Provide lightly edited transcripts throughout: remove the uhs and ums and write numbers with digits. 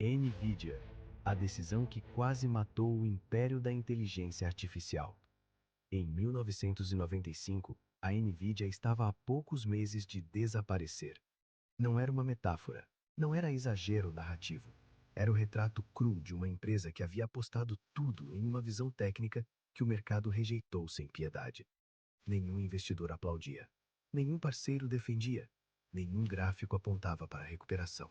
NVIDIA, a decisão que quase matou o império da inteligência artificial. Em 1995, a NVIDIA estava a poucos meses de desaparecer. Não era uma metáfora, não era exagero narrativo. Era o retrato cru de uma empresa que havia apostado tudo em uma visão técnica que o mercado rejeitou sem piedade. Nenhum investidor aplaudia, nenhum parceiro defendia, nenhum gráfico apontava para a recuperação.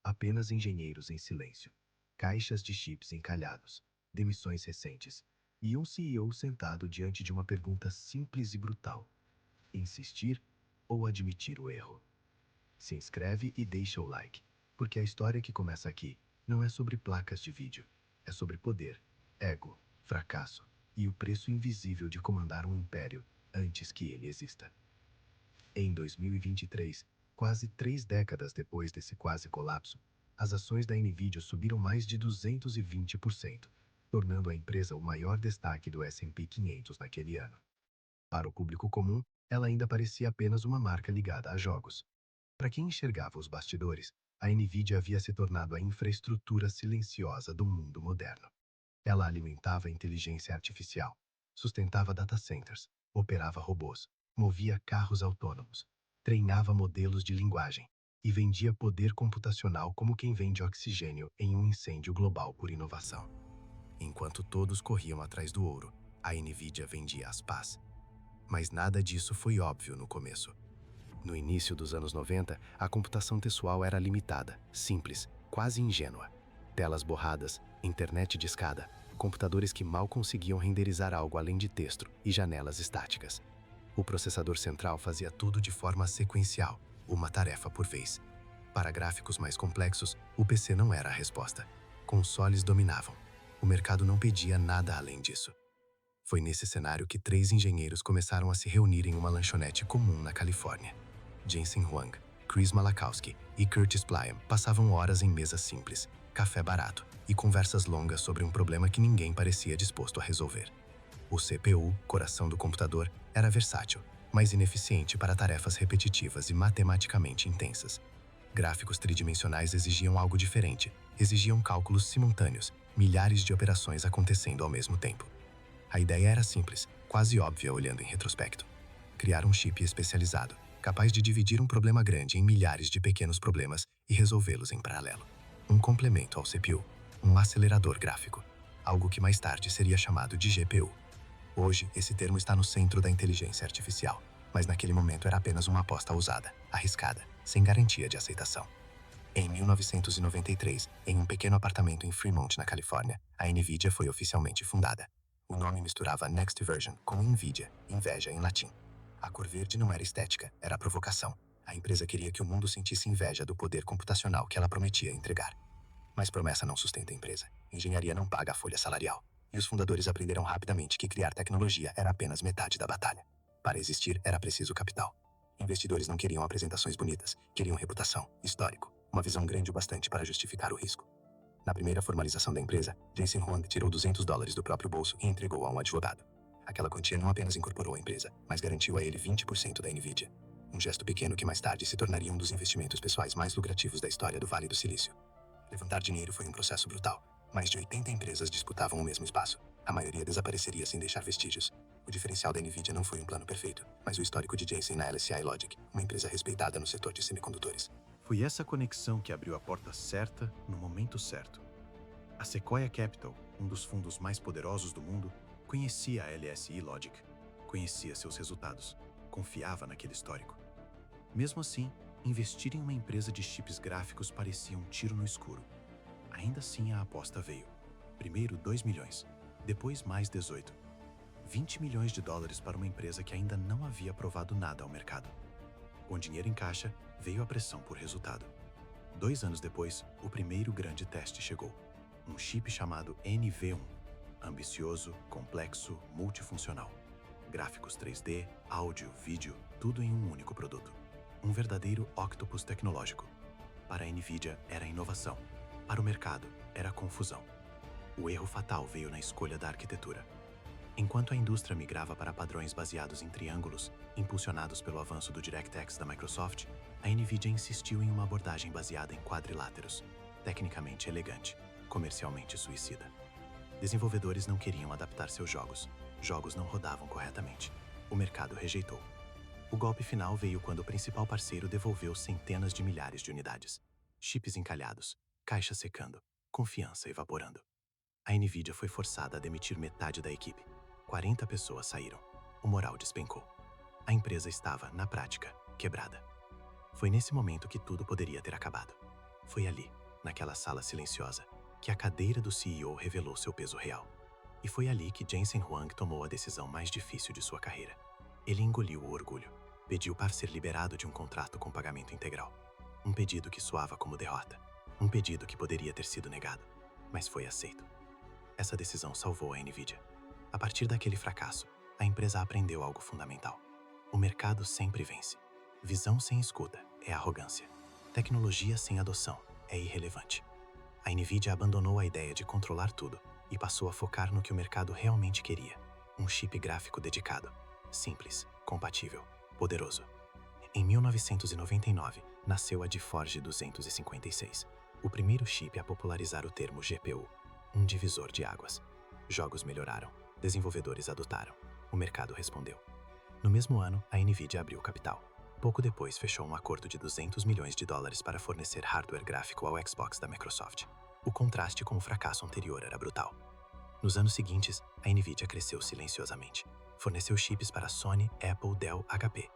Apenas engenheiros em silêncio, caixas de chips encalhados, demissões recentes e um CEO sentado diante de uma pergunta simples e brutal: insistir ou admitir o erro? Se inscreve e deixa o like, porque a história que começa aqui não é sobre placas de vídeo, é sobre poder, ego, fracasso e o preço invisível de comandar um império antes que ele exista. Em 2023, quase 3 décadas depois desse quase colapso, as ações da NVIDIA subiram mais de 220%, tornando a empresa o maior destaque do S&P 500 naquele ano. Para o público comum, ela ainda parecia apenas uma marca ligada a jogos. Para quem enxergava os bastidores, a NVIDIA havia se tornado a infraestrutura silenciosa do mundo moderno. Ela alimentava a inteligência artificial, sustentava data centers, operava robôs, movia carros autônomos, treinava modelos de linguagem e vendia poder computacional como quem vende oxigênio em um incêndio global por inovação. Enquanto todos corriam atrás do ouro, a NVIDIA vendia as paz. Mas nada disso foi óbvio no começo. No início dos anos 90, a computação pessoal era limitada, simples, quase ingênua. Telas borradas, internet discada, computadores que mal conseguiam renderizar algo além de texto e janelas estáticas. O processador central fazia tudo de forma sequencial, uma tarefa por vez. Para gráficos mais complexos, o PC não era a resposta. Consoles dominavam. O mercado não pedia nada além disso. Foi nesse cenário que 3 engenheiros começaram a se reunir em uma lanchonete comum na Califórnia. Jensen Huang, Chris Malachowski e Curtis Plyan passavam horas em mesas simples, café barato e conversas longas sobre um problema que ninguém parecia disposto a resolver. O CPU, coração do computador, era versátil, mas ineficiente para tarefas repetitivas e matematicamente intensas. Gráficos tridimensionais exigiam algo diferente, exigiam cálculos simultâneos, milhares de operações acontecendo ao mesmo tempo. A ideia era simples, quase óbvia olhando em retrospecto. Criar um chip especializado, capaz de dividir um problema grande em milhares de pequenos problemas e resolvê-los em paralelo. Um complemento ao CPU, um acelerador gráfico, algo que mais tarde seria chamado de GPU. Hoje, esse termo está no centro da inteligência artificial, mas naquele momento era apenas uma aposta ousada, arriscada, sem garantia de aceitação. Em 1993, em um pequeno apartamento em Fremont, na Califórnia, a NVIDIA foi oficialmente fundada. O nome misturava Next Version com Nvidia, inveja em latim. A cor verde não era estética, era provocação. A empresa queria que o mundo sentisse inveja do poder computacional que ela prometia entregar. Mas promessa não sustenta a empresa. Engenharia não paga a folha salarial. E os fundadores aprenderam rapidamente que criar tecnologia era apenas metade da batalha. Para existir, era preciso capital. Investidores não queriam apresentações bonitas, queriam reputação, histórico, uma visão grande o bastante para justificar o risco. Na primeira formalização da empresa, Jensen Huang tirou $200 do próprio bolso e entregou a um advogado. Aquela quantia não apenas incorporou a empresa, mas garantiu a ele 20% da NVIDIA. Um gesto pequeno que mais tarde se tornaria um dos investimentos pessoais mais lucrativos da história do Vale do Silício. Levantar dinheiro foi um processo brutal. Mais de 80 empresas disputavam o mesmo espaço. A maioria desapareceria sem deixar vestígios. O diferencial da NVIDIA não foi um plano perfeito, mas o histórico de Jensen na LSI Logic, uma empresa respeitada no setor de semicondutores. Foi essa conexão que abriu a porta certa no momento certo. A Sequoia Capital, um dos fundos mais poderosos do mundo, conhecia a LSI Logic, conhecia seus resultados, confiava naquele histórico. Mesmo assim, investir em uma empresa de chips gráficos parecia um tiro no escuro. Ainda assim, a aposta veio. Primeiro 2 milhões, depois mais 18. 20 milhões de dólares para uma empresa que ainda não havia provado nada ao mercado. Com dinheiro em caixa, veio a pressão por resultado. 2 anos depois, o primeiro grande teste chegou. Um chip chamado NV1. Ambicioso, complexo, multifuncional. Gráficos 3D, áudio, vídeo, tudo em um único produto. Um verdadeiro octopus tecnológico. Para a NVIDIA, era inovação. Para o mercado, era confusão. O erro fatal veio na escolha da arquitetura. Enquanto a indústria migrava para padrões baseados em triângulos, impulsionados pelo avanço do DirectX da Microsoft, a NVIDIA insistiu em uma abordagem baseada em quadriláteros. tecnicamente elegante, comercialmente suicida. Desenvolvedores não queriam adaptar seus jogos. Jogos não rodavam corretamente. O mercado rejeitou. O golpe final veio quando o principal parceiro devolveu centenas de milhares de unidades. Chips encalhados, caixa secando, confiança evaporando. A Nvidia foi forçada a demitir metade da equipe. 40 pessoas saíram. O moral despencou. A empresa estava, na prática, quebrada. Foi nesse momento que tudo poderia ter acabado. Foi ali, naquela sala silenciosa, que a cadeira do CEO revelou seu peso real. E foi ali que Jensen Huang tomou a decisão mais difícil de sua carreira. Ele engoliu o orgulho. Pediu para ser liberado de um contrato com pagamento integral. Um pedido que soava como derrota. Um pedido que poderia ter sido negado, mas foi aceito. Essa decisão salvou a Nvidia. A partir daquele fracasso, a empresa aprendeu algo fundamental. O mercado sempre vence. Visão sem escuta é arrogância. Tecnologia sem adoção é irrelevante. A Nvidia abandonou a ideia de controlar tudo e passou a focar no que o mercado realmente queria. Um chip gráfico dedicado, simples, compatível, poderoso. Em 1999, nasceu a GeForce 256, o primeiro chip a popularizar o termo GPU, um divisor de águas. Jogos melhoraram, desenvolvedores adotaram, o mercado respondeu. No mesmo ano, a Nvidia abriu capital. Pouco depois, fechou um acordo de $200 milhões para fornecer hardware gráfico ao Xbox da Microsoft. O contraste com o fracasso anterior era brutal. Nos anos seguintes, a Nvidia cresceu silenciosamente. Forneceu chips para Sony, Apple, Dell, HP.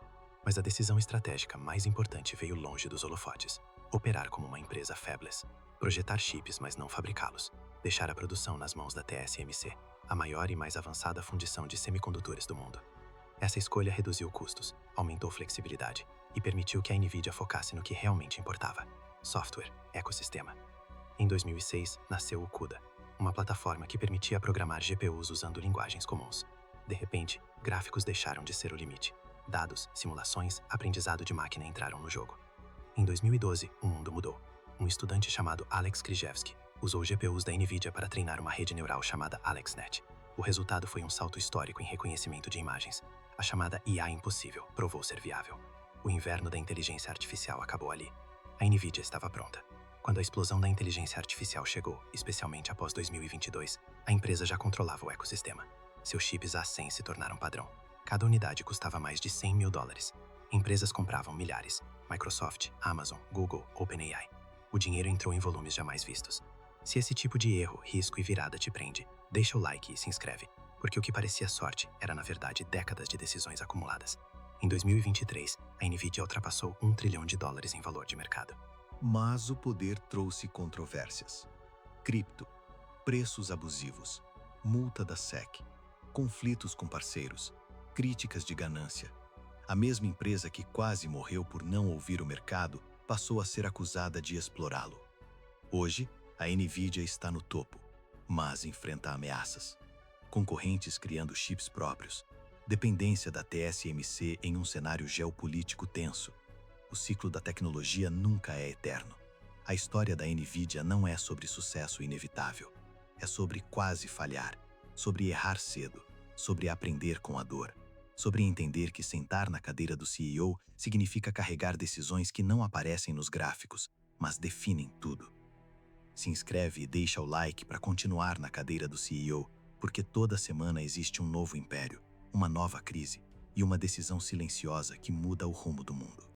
Mas a decisão estratégica mais importante veio longe dos holofotes. Operar como uma empresa fabless. Projetar chips, mas não fabricá-los. Deixar a produção nas mãos da TSMC, a maior e mais avançada fundição de semicondutores do mundo. Essa escolha reduziu custos, aumentou flexibilidade e permitiu que a Nvidia focasse no que realmente importava: software, ecossistema. Em 2006, nasceu o CUDA, uma plataforma que permitia programar GPUs usando linguagens comuns. De repente, gráficos deixaram de ser o limite. Dados, simulações, aprendizado de máquina entraram no jogo. Em 2012, o mundo mudou. Um estudante chamado Alex Krizhevsky usou GPUs da Nvidia para treinar uma rede neural chamada AlexNet. O resultado foi um salto histórico em reconhecimento de imagens. A chamada IA impossível provou ser viável. O inverno da inteligência artificial acabou ali. A Nvidia estava pronta. Quando a explosão da inteligência artificial chegou, especialmente após 2022, a empresa já controlava o ecossistema. Seus chips A100 se tornaram padrão. Cada unidade custava mais de $100 mil. Empresas compravam milhares. Microsoft, Amazon, Google, OpenAI. O dinheiro entrou em volumes jamais vistos. Se esse tipo de erro, risco e virada te prende, deixa o like e se inscreve, porque o que parecia sorte era, na verdade, décadas de decisões acumuladas. Em 2023, a Nvidia ultrapassou $1 trilhão em valor de mercado. Mas o poder trouxe controvérsias. Cripto, preços abusivos, multa da SEC, conflitos com parceiros, críticas de ganância. A mesma empresa que quase morreu por não ouvir o mercado passou a ser acusada de explorá-lo. Hoje, a Nvidia está no topo, mas enfrenta ameaças. Concorrentes criando chips próprios, dependência da TSMC em um cenário geopolítico tenso. O ciclo da tecnologia nunca é eterno. A história da Nvidia não é sobre sucesso inevitável. É sobre quase falhar, sobre errar cedo, sobre aprender com a dor, sobre entender que sentar na cadeira do CEO significa carregar decisões que não aparecem nos gráficos, mas definem tudo. Se inscreve e deixa o like para continuar na cadeira do CEO, porque toda semana existe um novo império, uma nova crise e uma decisão silenciosa que muda o rumo do mundo.